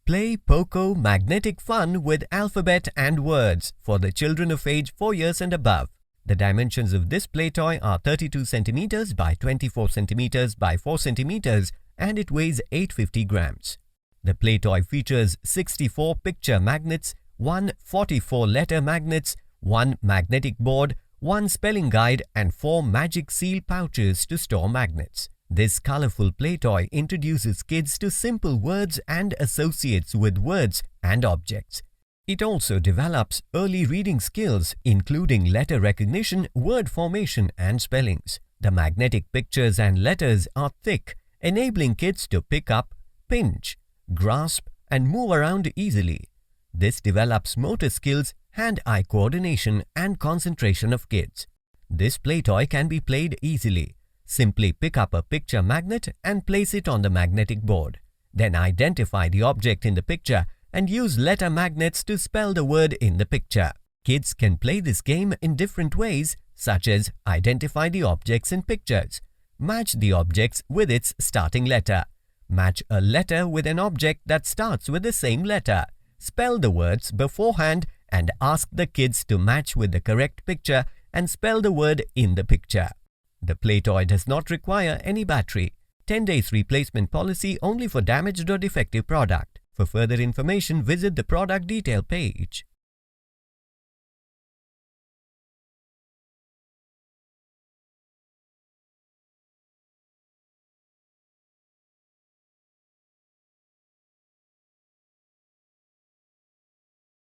Play Poco Magnetic Fun with Alphabet and Words for the children of age 4 years and above. The dimensions of this play toy are 32 cm by 24 cm by 4 cm and it weighs 850 grams. The play toy features 64 picture magnets, 1 44-letter magnets, 1 magnetic board, 1 spelling guide and 4 magic seal pouches to store magnets. This colorful play toy introduces kids to simple words and associates with words and objects. It also develops early reading skills, including letter recognition, word formation, and spellings. The magnetic pictures and letters are thick, enabling kids to pick up, pinch, grasp, and move around easily. This develops motor skills, hand-eye coordination, and concentration of kids. This play toy can be played easily. Simply pick up a picture magnet and place it on the magnetic board. Then identify the object in the picture and use letter magnets to spell the word in the picture. Kids can play this game in different ways, such as identify the objects in pictures, match the objects with its starting letter, match a letter with an object that starts with the same letter, spell the words beforehand and ask the kids to match with the correct picture and spell the word in the picture. The play toy does not require any battery. 10 days replacement policy only for damaged or defective product. For further information, visit the product detail page.